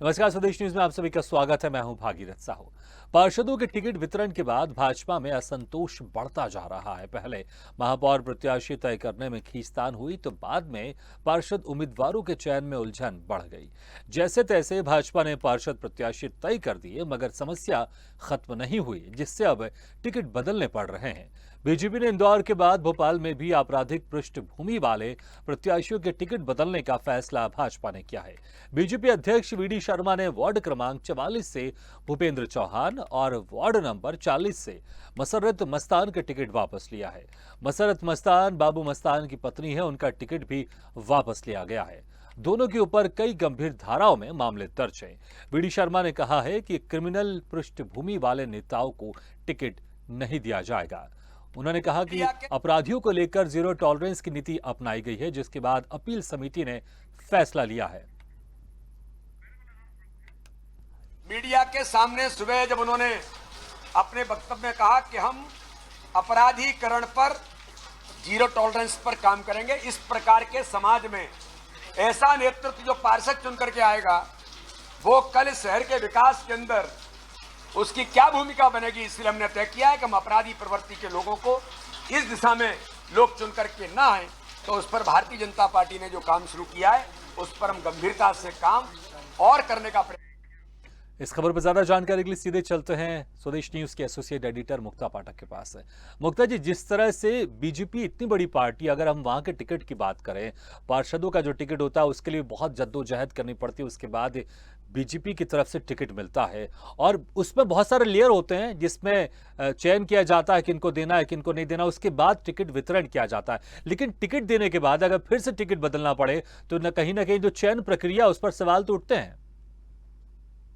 नमस्कार, स्वदेश न्यूज में आप सभी का स्वागत है। मैं हूं भागीरथ साहू। पार्षदों के टिकट वितरण के बाद भाजपा में असंतोष बढ़ता जा रहा है। पहले महापौर प्रत्याशी तय करने में खींचतान हुई तो बाद में पार्षद उम्मीदवारों के चयन में उलझन बढ़ गई। जैसे तैसे भाजपा ने पार्षद प्रत्याशी तय कर दिए, मगर समस्या खत्म नहीं हुई, जिससे अब टिकट बदलने पड़ रहे हैं। बीजेपी ने इंदौर के बाद भोपाल में भी आपराधिक पृष्ठभूमि वाले प्रत्याशियों के टिकट बदलने का फैसला भाजपा ने किया है। बीजेपी अध्यक्ष वी.डी. शर्मा ने वार्ड क्रमांक 44 से भूपेंद्र चौहान और वार्ड नंबर 40 से मसरत मस्तान का टिकट वापस लिया है। मसरत मस्तान बाबू मस्तान की पत्नी है, उनका टिकट भी वापस लिया गया है। दोनों के ऊपर कई गंभीर धाराओं में मामले दर्ज हैं। वी.डी. शर्मा ने कहा है कि क्रिमिनल पृष्ठभूमि वाले नेताओं को टिकट नहीं दिया जाएगा। उन्होंने कहा कि अपराधियों को लेकर जीरो टॉलरेंस की नीति अपनाई गई है, जिसके बाद अपील समिति ने फैसला लिया है। मीडिया के सामने सुबह जब उन्होंने अपने वक्तव्य में कहा कि हम अपराधीकरण पर जीरो टॉलरेंस पर काम करेंगे, इस प्रकार के समाज में ऐसा नेतृत्व जो पार्षद चुन करके आएगा वो कल शहर के विकास के अंदर उसकी क्या भूमिका बनेगी, इसलिए हमने तय किया है कि हम अपराधी प्रवृत्ति के लोगों को इस दिशा में लोग चुन करके ना आए। तो उस पर भारतीय जनता पार्टी ने जो काम शुरू किया है उस पर हम गंभीरता से काम और करने का प्रयास। इस खबर पर ज्यादा जानकारी के लिए सीधे चलते हैं स्वदेश न्यूज के एसोसिएट एडिटर मुक्ता पाठक के पास है। मुक्ता जी, जिस तरह से बीजेपी इतनी बड़ी पार्टी, अगर हम वहां के टिकट की बात करें, पार्षदों का जो टिकट होता है उसके लिए बहुत जद्दोजहद करनी पड़ती है, उसके बाद बीजेपी की तरफ से टिकट मिलता है और उसमें बहुत सारे लेयर होते हैं जिसमें चयन किया जाता है किनको देना है किनको नहीं देना, उसके बाद टिकट वितरण किया जाता है। लेकिन टिकट देने के बाद अगर फिर से टिकट बदलना पड़े तो न कहीं जो चयन प्रक्रिया उस पर सवाल तो उठते हैं।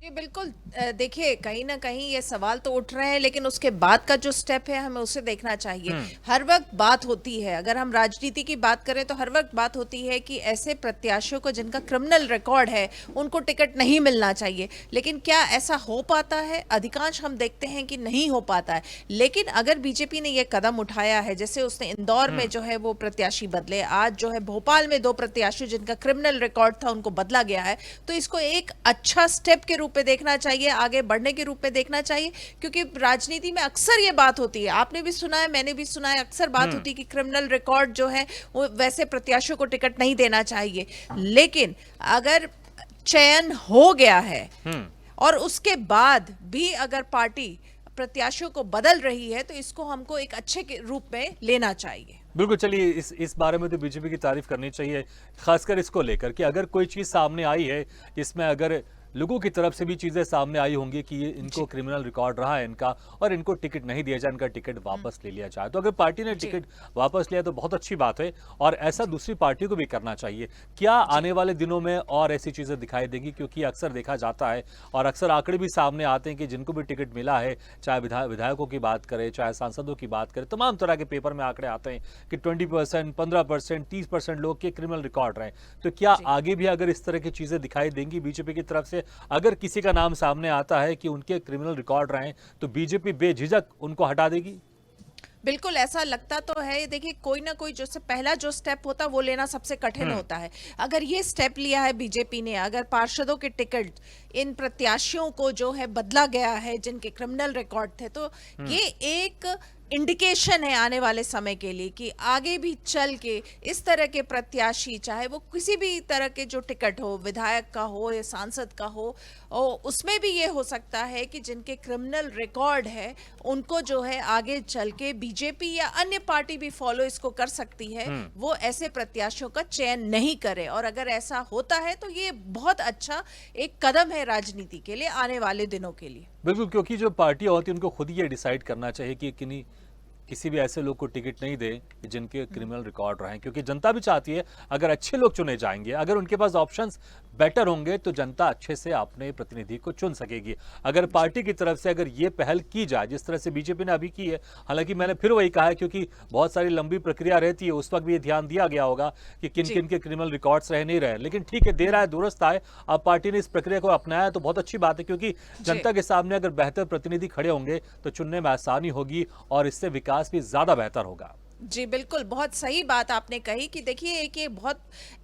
जी बिल्कुल। देखिए, कहीं ना कहीं ये सवाल तो उठ रहे हैं, लेकिन उसके बाद का जो स्टेप है हमें उसे देखना चाहिए। हर वक्त बात होती है, अगर हम राजनीति की बात करें तो हर वक्त बात होती है कि ऐसे प्रत्याशियों को जिनका क्रिमिनल रिकॉर्ड है उनको टिकट नहीं मिलना चाहिए। लेकिन क्या ऐसा हो पाता है? अधिकांश हम देखते हैं कि नहीं हो पाता है। लेकिन अगर बीजेपी ने यह कदम उठाया है, जैसे उसने इंदौर में जो है वो प्रत्याशी बदले, आज जो है भोपाल में 2 प्रत्याशी जिनका क्रिमिनल रिकॉर्ड था उनको बदला गया है, तो इसको एक अच्छा स्टेप के रूप में देखना चाहिए, आगे बढ़ने के रूप में देखना चाहिए। क्योंकि राजनीति में अक्सर ये बात होती है, आपने भी सुना है, मैंने भी सुना है, अक्सर बात होती है कि क्रिमिनल रिकॉर्ड जो है वो वैसे प्रत्याशियों को टिकट नहीं देना चाहिए। लेकिन अगर चयन हो गया है और उसके बाद भी अगर पार्टी प्रत्याशियों को बदल रही है तो इसको हमको एक अच्छे के रूप में लेना चाहिए। बिल्कुल, चलिए इस बारे में तो बीजेपी की तारीफ करनी चाहिए, खासकर इसको लेकर कि अगर कोई चीज सामने आई है जिसमें अगर लोगों की तरफ से भी चीजें सामने आई होंगी कि ये इनको क्रिमिनल रिकॉर्ड रहा है इनका और इनको टिकट नहीं दिया जाए, इनका टिकट वापस ले लिया जाए, तो अगर पार्टी ने टिकट वापस लिया तो बहुत अच्छी बात है और ऐसा दूसरी पार्टी को भी करना चाहिए। क्या आने वाले दिनों में और ऐसी चीजें दिखाई देंगी? क्योंकि अक्सर देखा जाता है और अक्सर आंकड़े भी सामने आते हैं कि जिनको भी टिकट मिला है, चाहे विधायकों की बात करें, चाहे सांसदों की बात करें, तमाम तरह के पेपर में आंकड़े आते हैं कि 20%, 15%, 30% लोग के क्रिमिनल रिकॉर्ड रहे। तो क्या आगे भी अगर इस तरह की चीजें दिखाई देंगी बीजेपी की तरफ से, अगर किसी का नाम सामने आता है कि उनके क्रिमिनल रिकॉर्ड रहे, तो बीजेपी बेझिझक उनको हटा देगी? बिल्कुल ऐसा लगता तो है। देखिए, कोई ना कोई जो से पहला जो स्टेप होता है वो लेना सबसे कठिन होता है। अगर ये स्टेप लिया है बीजेपी ने, अगर पार्षदों के टिकट इन प्रत्याशियों को जो है बदला गया है जिनके क्रिमिनल रिकॉर्ड थे, तो ये एक इंडिकेशन है आने वाले समय के लिए कि आगे भी चल के इस तरह के प्रत्याशी, चाहे वो किसी भी तरह के जो टिकट हो, विधायक का हो या सांसद का हो, और उसमें भी ये हो सकता है कि जिनके क्रिमिनल रिकॉर्ड है उनको जो है आगे चल के बीजेपी या अन्य पार्टी भी फॉलो इसको कर सकती है, वो ऐसे प्रत्याशियों का चयन नहीं करे। और अगर ऐसा होता है तो ये बहुत अच्छा एक कदम है राजनीति के लिए आने वाले दिनों के लिए। बिल्कुल, क्योंकि जो पार्टियां होती है उनको खुद ये डिसाइड करना चाहिए कि किसी भी ऐसे लोग को टिकट नहीं दे जिनके क्रिमिनल रिकॉर्ड रहे, क्योंकि जनता भी चाहती है अगर अच्छे लोग चुने जाएंगे, अगर उनके पास ऑप्शंस बेटर होंगे तो जनता अच्छे से अपने प्रतिनिधि को चुन सकेगी। अगर पार्टी की तरफ से अगर ये पहल की जाए जिस तरह से बीजेपी ने अभी की है, हालांकि मैंने फिर वही कहा है क्योंकि बहुत सारी लंबी प्रक्रिया रहती है, उस वक्त भी ये ध्यान दिया गया होगा कि किन किन के क्रिमिनल रिकॉर्ड्स रहे नहीं रहे, लेकिन ठीक है, देर आए दुरुस्त आए, अब पार्टी ने इस प्रक्रिया को अपनाया तो बहुत अच्छी बात है, क्योंकि जनता के सामने अगर बेहतर प्रतिनिधि खड़े होंगे तो चुनने में आसानी होगी और इससे विकास भी ज्यादा बेहतर होगा। जी बिल्कुल, बहुत सही बात आपने कही कि देखिए एक ये बहुत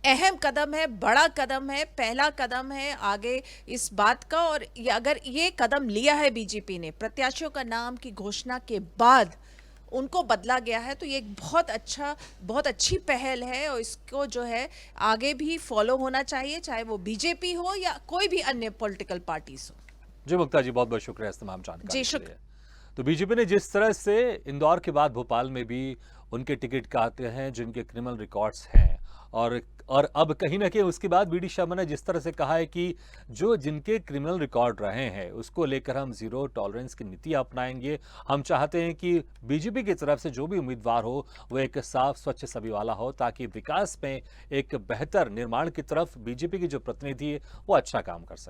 अहम कदम है, बड़ा कदम है, पहला कदम है आगे इस बात का। और अगर ये कदम लिया है बीजेपी ने प्रत्याशियों का नाम की घोषणा के बाद उनको बदला गया है, तो ये एक बहुत अच्छी पहल है और इसको जो है आगे भी फॉलो होना चाहिए, चाहे वो बीजेपी हो या कोई भी अन्य पॉलिटिकल पार्टीज हो। जी मुक्ता जी, बहुत बहुत शुक्रिया इस तमाम जानकारी जी के शुक्र लिए। तो बीजेपी ने जिस तरह से इंदौर के बाद भोपाल में भी उनके टिकट काटे हैं जिनके क्रिमिनल रिकॉर्ड्स हैं, और अब कहीं ना कहीं उसके बाद बीडी शर्मा ने जिस तरह से कहा है कि जो जिनके क्रिमिनल रिकॉर्ड रहे हैं उसको लेकर हम जीरो टॉलरेंस की नीति अपनाएंगे। हम चाहते हैं कि बीजेपी की तरफ से जो भी उम्मीदवार हो वो एक साफ स्वच्छ छवि वाला हो, ताकि विकास में एक बेहतर निर्माण की तरफ बीजेपी की जो प्रतिनिधि है वो अच्छा काम कर सके।